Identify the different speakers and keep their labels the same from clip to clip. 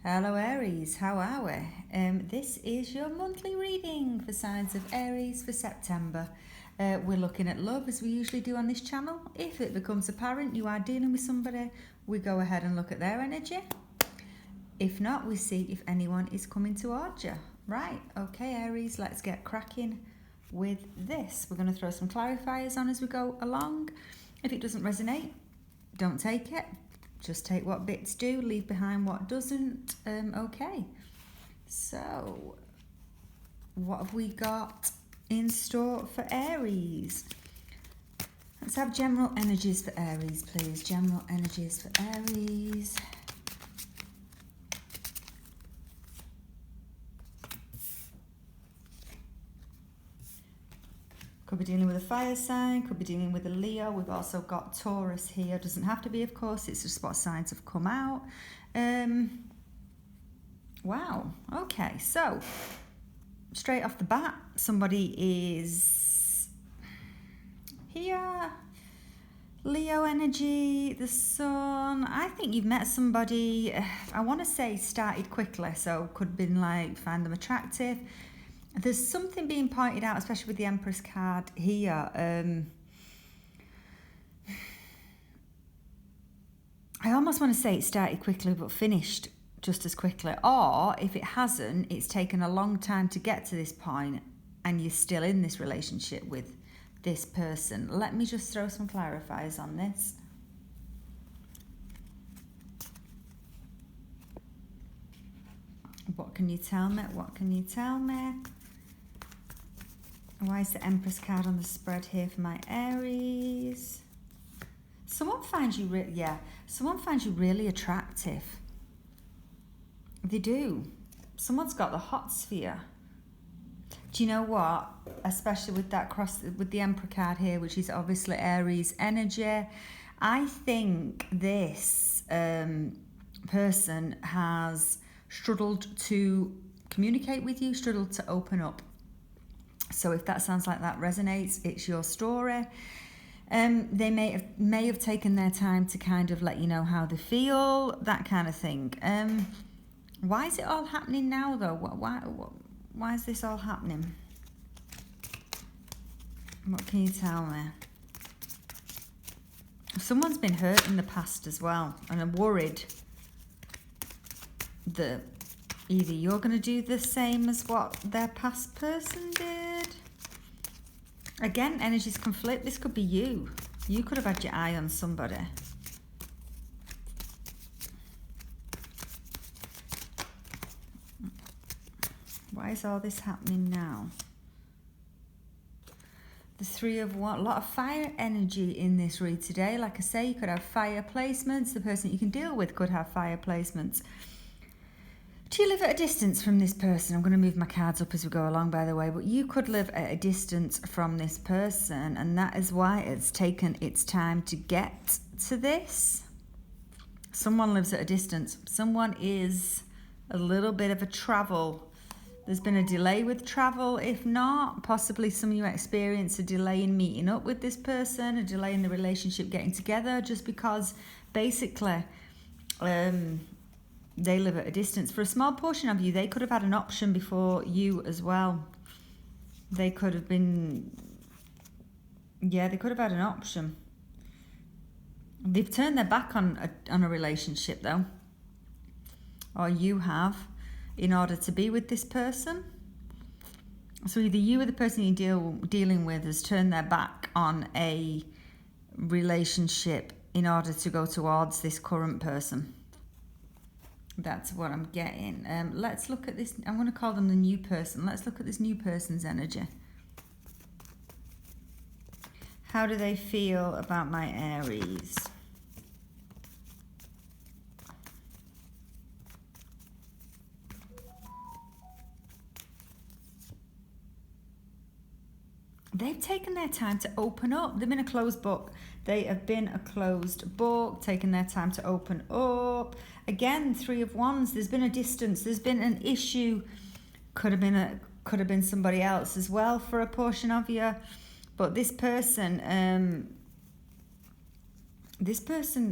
Speaker 1: Hello Aries, how are we? This is your monthly reading for signs of Aries for September. We're looking at love as we usually do on this channel. If it becomes apparent you are dealing with somebody, we go ahead and look at their energy. If not, we see if anyone is coming towards you. Right, okay Aries, let's get cracking with this. We're going to throw some clarifiers on as we go along. If it doesn't resonate, don't take it. Just take what bits do, leave behind what doesn't. Okay, so what have we got in store for Aries? Let's have general energies for Aries, please. General energies for Aries. Could be dealing with a fire sign, could be dealing with a Leo. We've also got Taurus here. Doesn't have to be, of course, it's just what signs have come out. Wow, okay, so straight off the bat, somebody is here. Leo energy, the sun. I think you've met somebody, I want to say started quickly, so could have been like, find them attractive. There's something being pointed out, especially with the Empress card here. I almost want to say it started quickly but finished just as quickly. Or if it hasn't, it's taken a long time to get to this point and you're still in this relationship with this person. Let me just throw some clarifiers on this. What can you tell me? What can you tell me? Why is the Empress card on the spread here for my Aries? Someone finds you someone finds you really attractive. They do. Someone's got the hot sphere. Do you know what? Especially with that with the Emperor card here, which is obviously Aries energy. I think this person has struggled to communicate with you, struggled to open up. So if that sounds like that resonates, it's your story. They may have taken their time to kind of let you know how they feel, that kind of thing. Why is it all happening now, though? Why is this all happening? What can you tell me? Someone's been hurt in the past as well, and I'm worried that either you're going to do the same as what their past person did. Again, energies can flip. This could be you. You could have had your eye on somebody. Why is all this happening now? The Three of Wands, a lot of fire energy in this read today. Like I say, you could have fire placements. The person you can deal with could have fire placements. Do you live at a distance from this person? I'm going to move my cards up as we go along, by the way, but you could live at a distance from this person, and that is why it's taken its time to get to this. Someone lives at a distance. Someone is a little bit of a travel. There's been a delay with travel. If not, possibly some of you experience a delay in meeting up with this person, a delay in the relationship getting together, just because basically they live at a distance. For a small portion of you, they could have had an option before you as well. They could have been, they could have had an option. They've turned their back on a relationship though, or you have, in order to be with this person. So either you or the person you're dealing with has turned their back on a relationship in order to go towards this current person. That's what I'm getting. Let's look at this. I'm going to call them the new person. Let's look at this new person's energy. How do they feel about my Aries? They've taken their time to open up. They've been a closed book. They have been a closed book, taken their time to open up. Again, Three of Wands. There's been a distance. There's been an issue. Could have been somebody else as well for a portion of you. But this person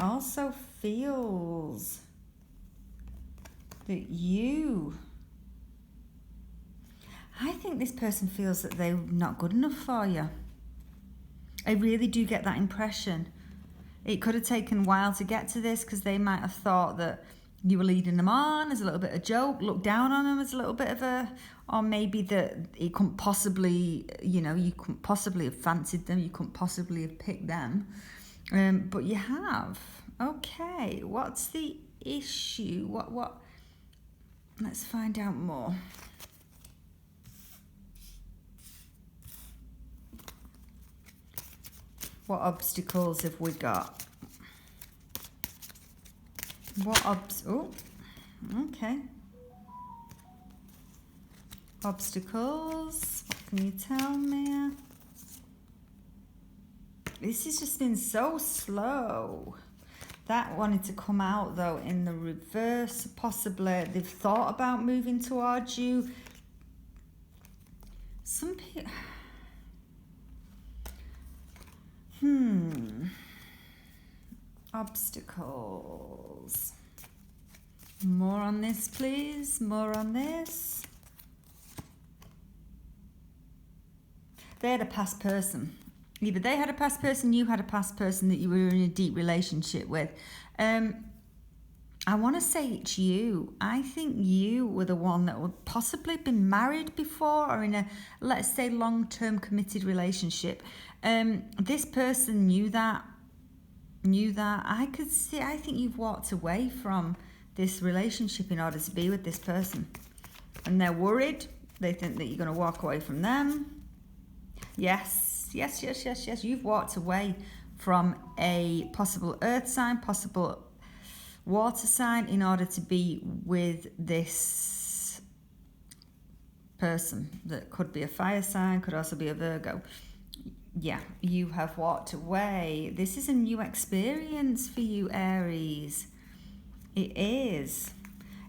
Speaker 1: also feels that I think this person feels that they're not good enough for you. I really do get that impression. It could have taken a while to get to this because they might have thought that you were leading them on as a little bit of a joke, looked down on them as a little bit of a, or maybe that it couldn't possibly, you couldn't possibly have fancied them, you couldn't possibly have picked them, but you have. Okay, what's the issue? What? Let's find out more. What obstacles have we got? Oh, okay. Obstacles, what can you tell me? This has just been so slow. That wanted to come out though in the reverse, possibly. They've thought about moving towards you. Some people... Obstacles. More on this, please. More on this. They had a past person. Either they had a past person, you had a past person that you were in a deep relationship with. I want to say it's you. I think you were the one that would possibly have been married before or in a, let's say, long-term committed relationship. This person knew that. I think you've walked away from this relationship in order to be with this person. And they're worried. They think that you're going to walk away from them. Yes. You've walked away from a possible earth sign, possible water sign in order to be with this person. That could be a fire sign, could also be a Virgo. Yeah, you have walked away. This is a new experience for you, Aries. It is.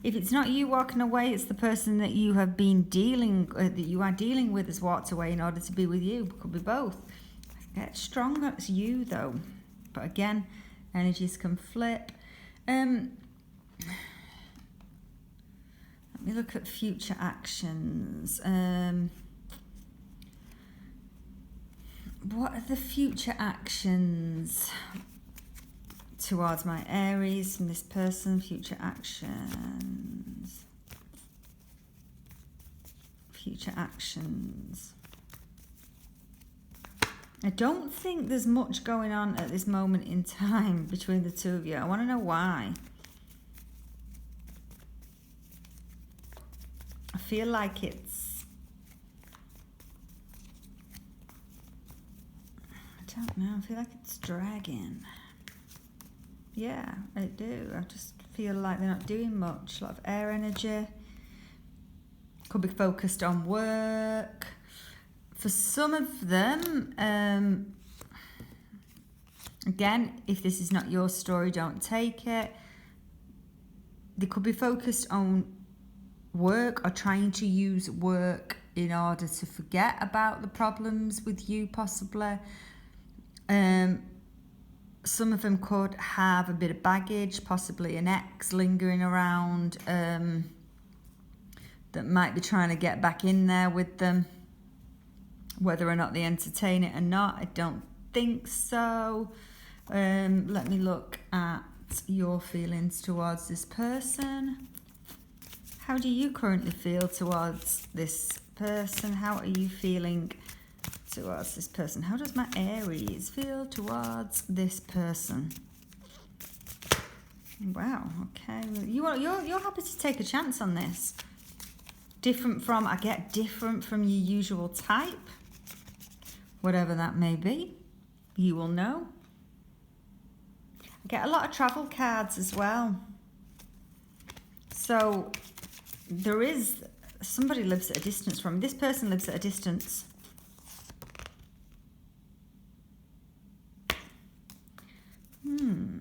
Speaker 1: If it's not you walking away, it's the person that you have been that you are dealing with has walked away in order to be with you. Could be both. Get stronger. It's you though. But again, energies can flip. Let me look at future actions. What are the future actions towards my Aries from this person? Future actions. Future actions. I don't think there's much going on at this moment in time between the two of you. I want to know why. I feel like it's... I don't know. I feel like it's dragging. Yeah, I do. I just feel like they're not doing much. A lot of air energy. Could be focused on work. For some of them, again, if this is not your story, don't take it. They could be focused on work or trying to use work in order to forget about the problems with you, possibly. Some of them could have a bit of baggage, possibly an ex lingering around that might be trying to get back in there with them. Whether or not they entertain it or not, I don't think so. Let me look at your feelings towards this person. How do you currently feel towards this person? How are you feeling towards this person? How does my Aries feel towards this person? Wow, okay. You're happy to take a chance on this. Different from your usual type. Whatever that may be, you will know. I get a lot of travel cards as well. So there is somebody lives at a distance from this person lives at a distance.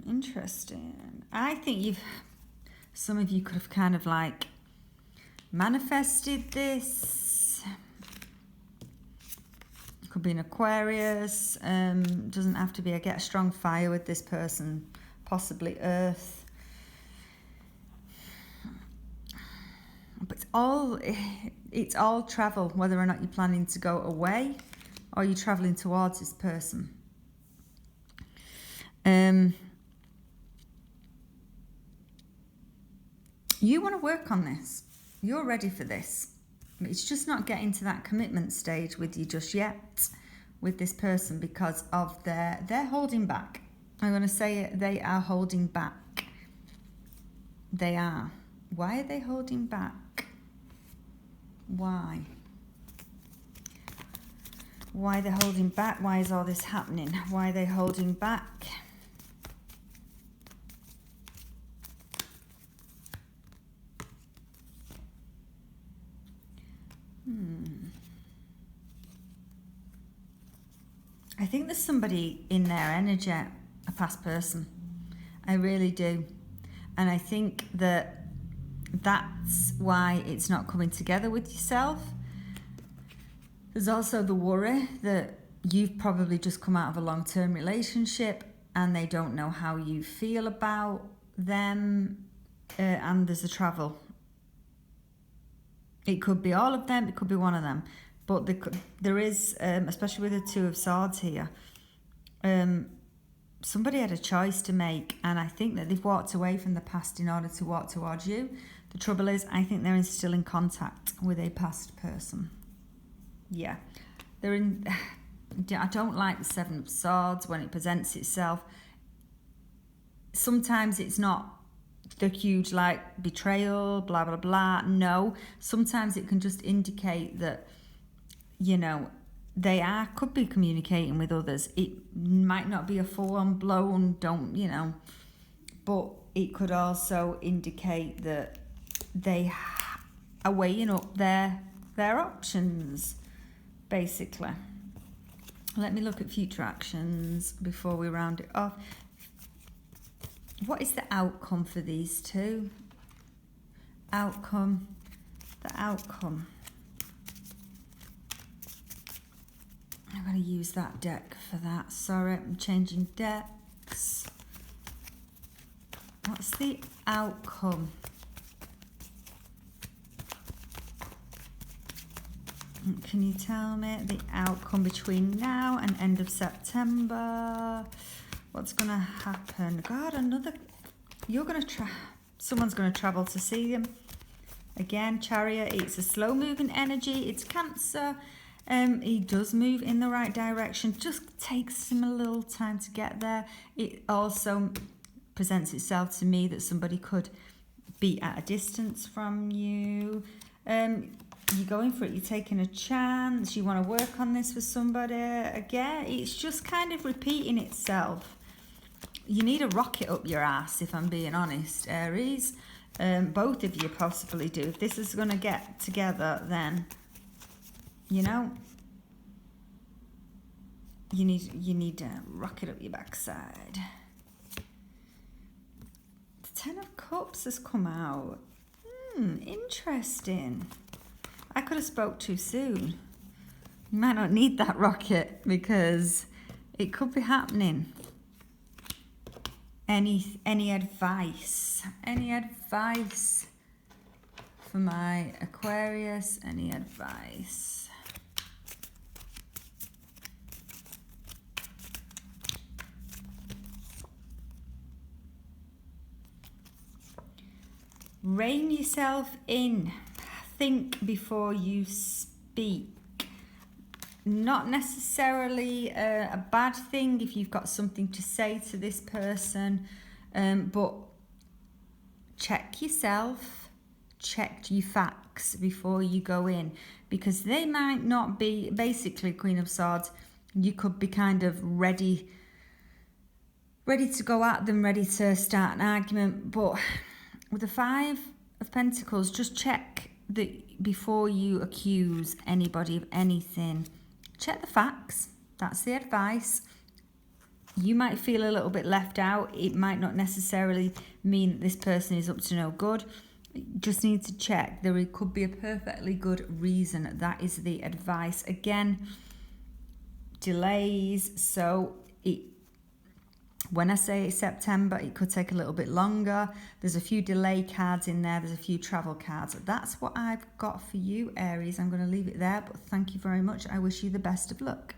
Speaker 1: Interesting. I think some of you could have kind of like manifested this. Could be an Aquarius. Doesn't have to be. I get a strong fire with this person. Possibly Earth. all travel, whether or not you're planning to go away or you're traveling towards this person. You want to work on this. You're ready for this. It's just not getting to that commitment stage with you just yet with this person because of they're holding back. I'm going to say it, they are holding back. They are. Why are they holding back? Why? Why they're holding back? Why is all this happening? Why are they holding back? I think there's somebody in their energy, a past person. I really do. And I think that that's why it's not coming together with yourself. There's also the worry that you've probably just come out of a long-term relationship and they don't know how you feel about them, and there's the travel. It could be all of them, it could be one of them. But there is, especially with the Two of Swords here, somebody had a choice to make, and I think that they've walked away from the past in order to walk towards you. The trouble is, I think they're still in contact with a past person. Yeah, they're in. I don't like the Seven of Swords when it presents itself. Sometimes it's not the huge like betrayal, blah blah blah. No, sometimes it can just indicate that, you know, they could be communicating with others. It might not be a full-on blown, but it could also indicate that they are weighing up their options, basically. Let me look at future actions before we round it off. What is the outcome for these two? The outcome. I'm going to use that deck for that. Sorry, I'm changing decks. What's the outcome? Can you tell me the outcome between now and end of September? What's going to happen? God, someone's going to travel to see them. Again, Chariot, it's a slow-moving energy. It's Cancer. He does move in the right direction, just takes him a little time to get there. It also presents itself to me that somebody could be at a distance from you. You're going for it, you're taking a chance, you want to work on this with somebody. Again, it's just kind of repeating itself. You need a rocket up your ass, if I'm being honest, Aries. Both of you possibly do. If this is going to get together, then you need to rocket up your backside. The Ten of Cups has come out. Interesting. I could have spoke too soon. You might not need that rocket because it could be happening. Any advice? Any advice for my Aquarius? Any advice? Rein yourself in. Think before you speak. Not necessarily a bad thing if you've got something to say to this person, but check yourself, check your facts before you go in, because they might not be, basically, Queen of Swords, you could be kind of ready to go at them, ready to start an argument, but with the Five of Pentacles, just check that before you accuse anybody of anything. Check the facts. That's the advice. You might feel a little bit left out. It might not necessarily mean that this person is up to no good. Just need to check. There could be a perfectly good reason. That is the advice. Again, delays. So When I say September, it could take a little bit longer. There's a few delay cards in there. There's a few travel cards. That's what I've got for you, Aries. I'm going to leave it there, but thank you very much. I wish you the best of luck.